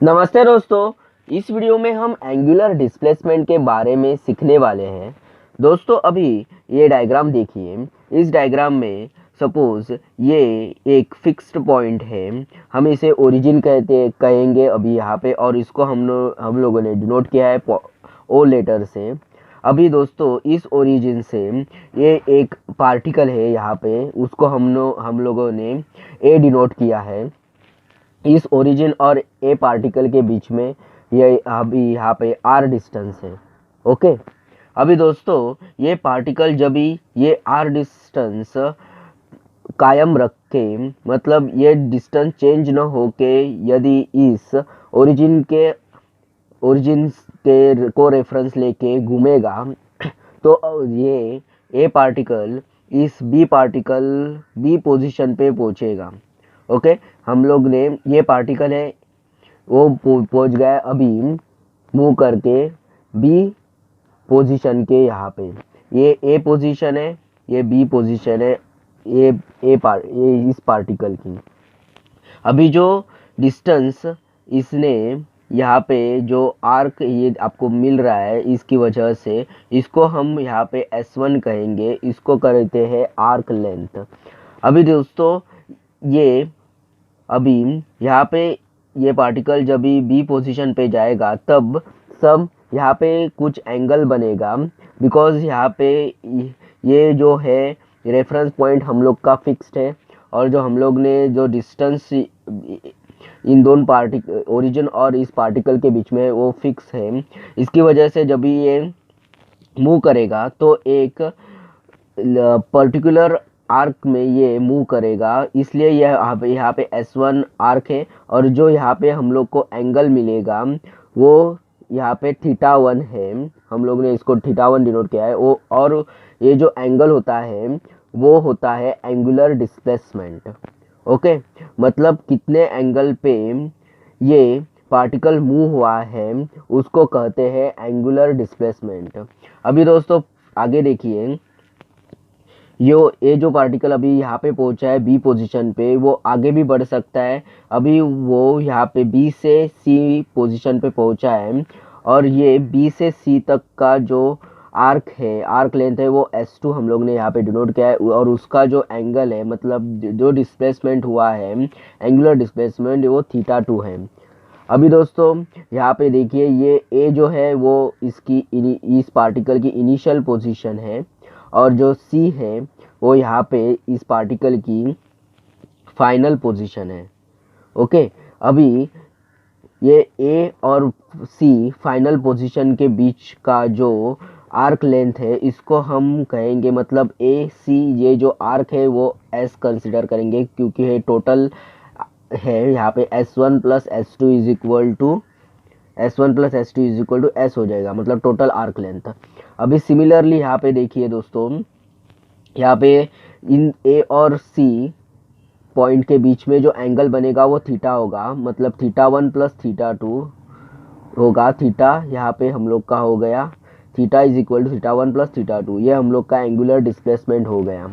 नमस्ते दोस्तों। इस वीडियो में हम एंगुलर डिस्प्लेसमेंट के बारे में सीखने वाले हैं। दोस्तों अभी ये डायग्राम देखिए। इस डायग्राम में सपोज ये एक फिक्स्ड पॉइंट है, हम इसे ओरिजिन कहेंगे अभी यहाँ पे, और इसको हम लोगों ने डिनोट किया है ओ लेटर से। अभी दोस्तों इस ओरिजिन से ये एक पार्टिकल है यहाँ पे, उसको हम लोगों ने ए डिनोट किया है। इस ओरिजिन और ए पार्टिकल के बीच में ये अभी यहाँ पे आर डिस्टेंस है। ओके, अभी दोस्तों ये पार्टिकल जब भी ये आर डिस्टेंस कायम रख के, मतलब ये डिस्टेंस चेंज न हो के, यदि इस ओरिजिन के को रेफरेंस लेके घूमेगा तो ये ए पार्टिकल इस बी पोजीशन पे पहुंचेगा। ओके, हम लोग ने ये पार्टिकल है वो पहुंच गया अभी मूव करके बी पोजीशन के यहाँ पे। ये ए पोजीशन है, ये बी पोजीशन है, ये इस पार्टिकल की। अभी जो डिस्टेंस इसने यहाँ पे जो आर्क ये आपको मिल रहा है, इसकी वजह से इसको हम यहाँ पे S1 कहेंगे, इसको कहते हैं आर्क लेंथ। अभी दोस्तों ये अभी यहाँ पे ये पार्टिकल जब भी बी पोजीशन पे जाएगा तब सब यहाँ पे कुछ एंगल बनेगा, बिकॉज यहाँ पे ये जो है रेफरेंस पॉइंट हम लोग का फिक्स्ड है, और जो हम लोग ने जो डिस्टेंस इन दोनों पार्टिकल ओरिजिन और इस पार्टिकल के बीच में वो फिक्स है। इसकी वजह से जब भी ये मूव करेगा तो एक पर्टिकुलर आर्क में ये मूव करेगा, इसलिए यह यहाँ पे S1 आर्क है, और जो यहाँ पे हम लोग को एंगल मिलेगा वो यहाँ पे θ1 है। हम लोग ने इसको θ1 डिनोट किया है वो, और ये जो एंगल होता है वो होता है एंगुलर डिस्प्लेसमेंट। ओके, मतलब कितने एंगल पे ये पार्टिकल मूव हुआ है उसको कहते हैं एंगुलर डिस्प्लेसमेंट। अभी दोस्तों आगे देखिए, ये जो पार्टिकल अभी यहाँ पे पहुंचा है बी पोजीशन पे, वो आगे भी बढ़ सकता है। अभी वो यहाँ पे बी से सी पोजीशन पे पहुंचा है, और ये बी से सी तक का जो आर्क है, आर्क लेंथ है, वो S2 हम लोग ने यहाँ पे डिनोट किया है, और उसका जो एंगल है, मतलब जो डिस्प्लेसमेंट हुआ है एंगुलर डिस्प्लेसमेंट, वो θ2 है। अभी दोस्तों यहाँ पे देखिए, ये ए जो है वो इस पार्टिकल की इनिशियल पोजीशन है, और जो सी है वो यहाँ पे इस पार्टिकल की फाइनल पोजीशन है। ओके, अभी ये ए और सी फाइनल पोजीशन के बीच का जो आर्क लेंथ है इसको हम कहेंगे, मतलब ए सी ये जो आर्क है वो एस कंसिडर करेंगे, क्योंकि ये टोटल है यहाँ पे S1 plus S2 is equal to S हो जाएगा, मतलब टोटल आर्क लेंथ। अभी सिमिलरली यहाँ पे देखिए दोस्तों, यहाँ पे इन ए और सी पॉइंट के बीच में जो एंगल बनेगा वो थीटा होगा, मतलब θ1 प्लस θ2 होगा। थीटा यहाँ पे हम लोग का हो गया, theta is equal to θ1 plus θ2, ये हम लोग का एंगुलर डिस्प्लेसमेंट हो गया।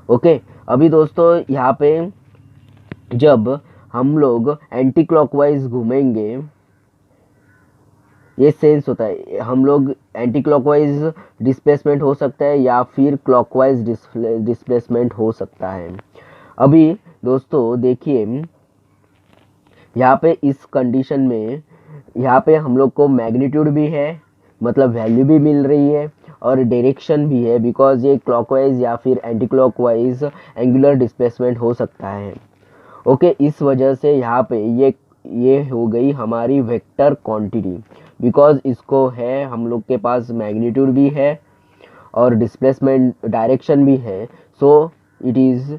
ओके, अभी दोस्तों यहाँ पे जब हम लोग एंटी क्लॉकवाइज घूमेंगे, ये सेंस होता है, हम लोग एंटी क्लॉकवाइज डिस्प्लेसमेंट हो सकता है या फिर क्लॉकवाइज डिस्प्लेसमेंट हो सकता है। अभी दोस्तों देखिए, यहाँ पे इस कंडीशन में यहाँ पे हम लोग को मैग्नीट्यूड भी है, मतलब वैल्यू भी मिल रही है, और डायरेक्शन भी है, बिकॉज ये क्लॉकवाइज या फिर एंटी क्लॉकवाइज एंगुलर डिस्प्लेसमेंट हो सकता है। ओके, इस वजह से यहाँ पे ये हो गई हमारी वेक्टर क्वांटिटी, बिकॉज इसको है हम लोग के पास मैग्नीट्यूड भी है और डिस्प्लेसमेंट डायरेक्शन भी है, सो इट इज़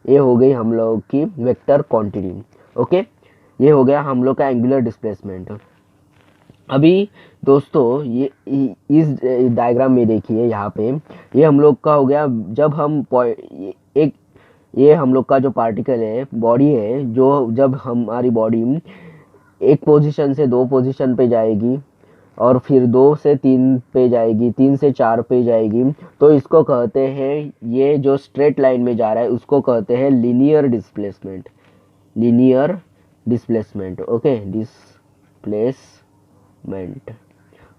ये हो गई हम लोग की वेक्टर क्वांटिटी। ओके, ये हो गया हम लोग का एंगुलर डिस्प्लेसमेंट। अभी दोस्तों ये इस डायग्राम में देखिए, यहाँ पे ये हम लोग का हो गया, जब हम ये हम लोग का जो पार्टिकल है, बॉडी है, जो जब हमारी बॉडी एक पोजीशन से दो पोजीशन पे जाएगी, और फिर 2 से 3 पे जाएगी, 3 से 4 पे जाएगी, तो इसको कहते हैं, ये जो स्ट्रेट लाइन में जा रहा है उसको कहते हैं linear displacement. Okay, displacement.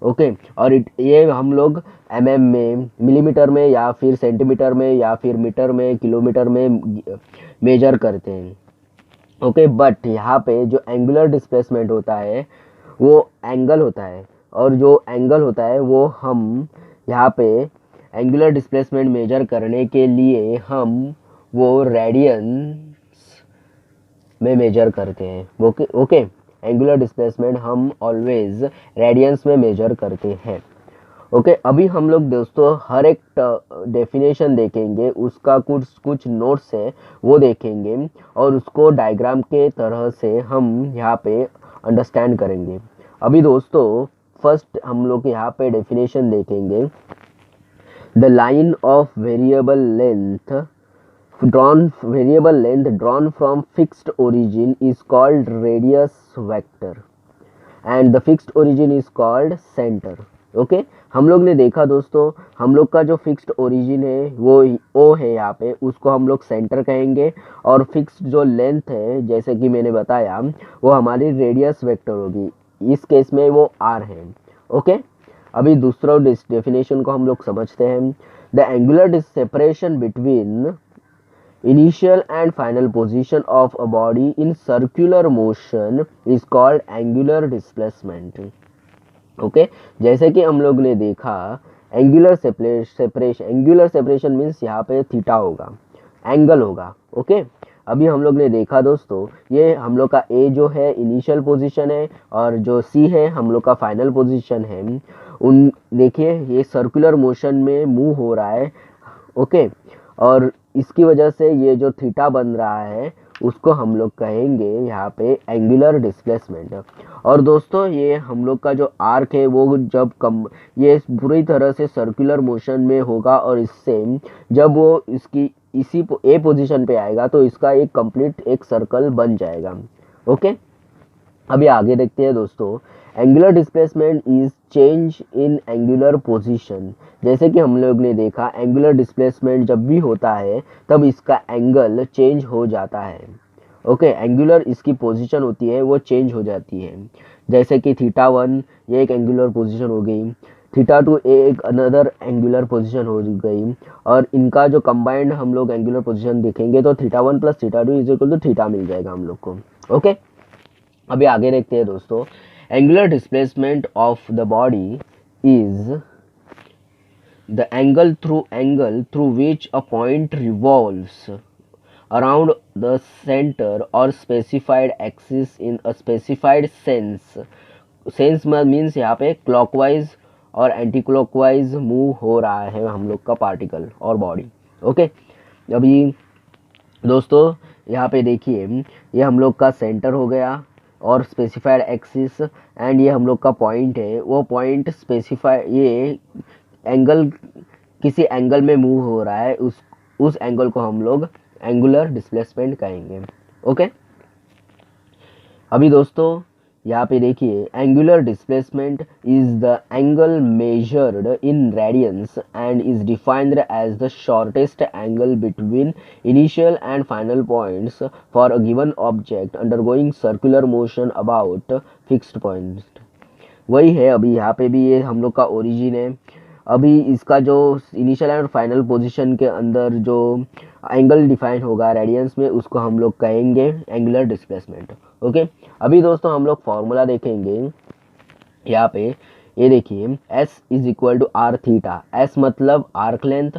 Okay, और ये हम लोग mm में, मिलीमीटर में, या फिर सेंटीमीटर में, या फिर मीटर में, किलोमीटर में मेजर करते हैं। ओके, बट यहाँ पे जो एंगुलर डिस्प्लेसमेंट होता है वो एंगल होता है, और जो एंगल होता है वो हम यहाँ पे एंगुलर डिस्प्लेसमेंट मेजर करने के लिए हम वो रेडियंस में मेजर करते हैं। ओके ओके, एंगुलर डिस्प्लेसमेंट हम ऑलवेज रेडियंस में मेजर करते हैं। ओके, अभी हम लोग दोस्तों हर एक डेफिनेशन देखेंगे, उसका कुछ नोट्स है वो देखेंगे, और उसको डायग्राम के तरह से हम यहाँ पे अंडरस्टैंड करेंगे। अभी दोस्तों फर्स्ट हम लोग यहाँ पे डेफिनेशन देखेंगे। The line of variable length drawn from fixed origin is called radius vector and the fixed origin is called center। Okay, हम लोग ने देखा दोस्तों, हम लोग का जो फिक्स्ड ओरिजिन है वो ओ है यहाँ पे, उसको हम लोग सेंटर कहेंगे, और फिक्स्ड जो लेंथ है जैसे कि मैंने बताया वो हमारी रेडियस वेक्टर होगी, इस केस में वो आर है। ओके, अभी दूसरा डेफिनेशन को हम लोग समझते हैं। The angular separation between initial and final position of a body in circular motion is called angular displacement। Okay, जैसे कि हम लोग ने देखा एंगुलर सेपरेशन मीन्स यहाँ पे थीटा होगा, एंगल होगा। ओके, अभी हम लोग ने देखा दोस्तों, ये हम लोग का ए जो है इनिशियल पोजीशन है, और जो सी है हम लोग का फाइनल पोजीशन है। उन देखिए ये सर्कुलर मोशन में मूव हो रहा है। ओके, और इसकी वजह से ये जो थीटा बन रहा है उसको हम लोग कहेंगे यहाँ पे एंगुलर डिस्प्लेसमेंट। और दोस्तों ये हम लोग का जो आर्क है वो जब ये पूरी तरह से सर्कुलर मोशन में होगा, और इससे जब वो इसकी इसी ए पोजीशन पे आएगा तो इसका एक कंप्लीट एक सर्कल बन जाएगा। ओके, अभी आगे देखते हैं दोस्तों। Angular displacement is change in angular position. जैसे कि हम लोग ने देखा एंगुलर डिस्प्लेसमेंट जब भी होता है तब इसका एंगल चेंज हो जाता है। ओके, एंगुलर इसकी पोजीशन होती है वो चेंज हो जाती है। जैसे कि थीटा 1 ये एक एंगुलर पोजीशन हो गई, थीटा 2 एक अनदर एंगुलर पोजीशन हो गई, और इनका जो कंबाइंड हम लोग एंगुलर पोजीशन देखेंगे तो theta 1 plus theta 2 is equal to theta मिल जाएगा हम लोग को। ओके, अभी आगे देखते हैं दोस्तों। Angular displacement of the body is the angle through which a point revolves around the centre और specified axis in a specified sense means यहाँ पे क्लॉकवाइज और एंटी क्लॉकवाइज मूव हो रहा है हम लोग का पार्टिकल और बॉडी। ओके, अभी दोस्तों यहाँ पे देखिए ये हम लोग का सेंटर हो गया और स्पेसिफाइड एक्सिस, एंड ये हम लोग का पॉइंट है, वो पॉइंट ये एंगल किसी एंगल में मूव हो रहा है, उस एंगल को हम लोग एंगुलर डिस्प्लेसमेंट कहेंगे। ओके, अभी दोस्तों यहाँ पे देखिए angular displacement is the angle measured in radians and is defined as the shortest angle between initial and final points for a given object undergoing circular motion about fixed point. वही है, अभी यहाँ पे भी ये हम लोग का ओरिजिन है। अभी इसका जो इनिशियल एंड फाइनल पोजीशन के अंदर जो एंगल डिफाइन होगा रेडियंस में उसको हम लोग कहेंगे एंगुलर डिस्प्लेसमेंट। ओके, अभी दोस्तों हम लोग फॉर्मूला देखेंगे। यहाँ पे ये देखिए S is equal to are theta. S मतलब arc length,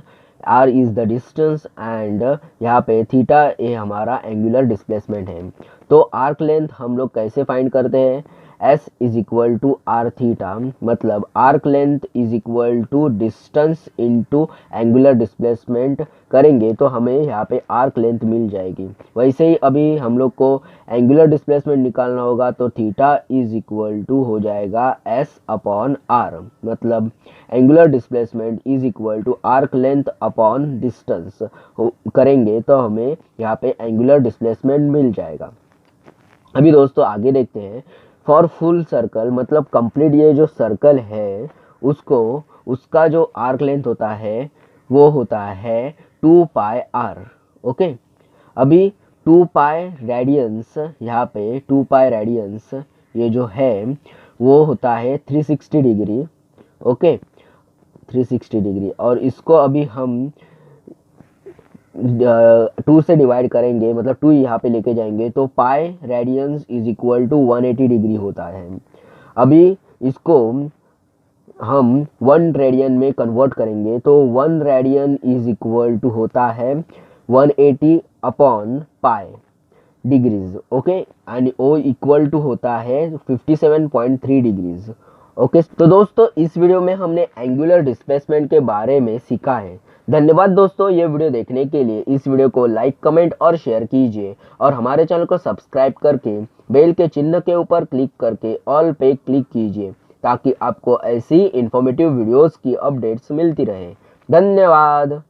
R is the distance, and यहाँ पे थीटा ये हमारा एंगुलर डिस्प्लेसमेंट है। तो आर्क लेंथ हम लोग कैसे फाइंड करते हैं? S is equal to are theta, मतलब arc length is equal to distance into angular displacement करेंगे तो हमें यहाँ पे आर्क लेंथ मिल जाएगी। वैसे ही अभी हम लोग को एंगुलर डिस्प्लेसमेंट निकालना होगा तो थीटा इज इक्वल टू हो जाएगा S अपॉन आर, मतलब angular displacement is equal to arc length upon distance करेंगे तो हमें यहाँ पे एंगुलर डिस्प्लेसमेंट मिल जाएगा। अभी दोस्तों आगे देखते हैं। फॉर फुल सर्कल मतलब कंप्लीट ये जो सर्कल है उसका जो आर्क लेंथ होता है वो होता है 2 पाई आर। ओके, अभी 2 पाई रेडियंस यहाँ पे 2 पाई रेडियंस ये जो है वो होता है 360 डिग्री। Okay, 360 degree. और इसको अभी हम 2 से डिवाइड करेंगे, मतलब 2 यहाँ पे लेके जाएंगे, तो pi radians is equal to 180 degree होता है। अभी इसको हम 1 रेडियन में कन्वर्ट करेंगे, तो 1 रेडियन इज इक्वल टू होता है 180 upon pi degrees. Okay, and oh equal to होता है 57.3 डिग्रीज। ओके, तो दोस्तों इस वीडियो में हमने एंगुलर डिस्प्लेसमेंट के बारे में सीखा है। धन्यवाद दोस्तों ये वीडियो देखने के लिए। इस वीडियो को लाइक, कमेंट और शेयर कीजिए, और हमारे चैनल को सब्सक्राइब करके बेल के चिन्ह के ऊपर क्लिक करके ऑल पे क्लिक कीजिए, ताकि आपको ऐसी इंफॉर्मेटिव वीडियोस की अपडेट्स मिलती रहे। धन्यवाद।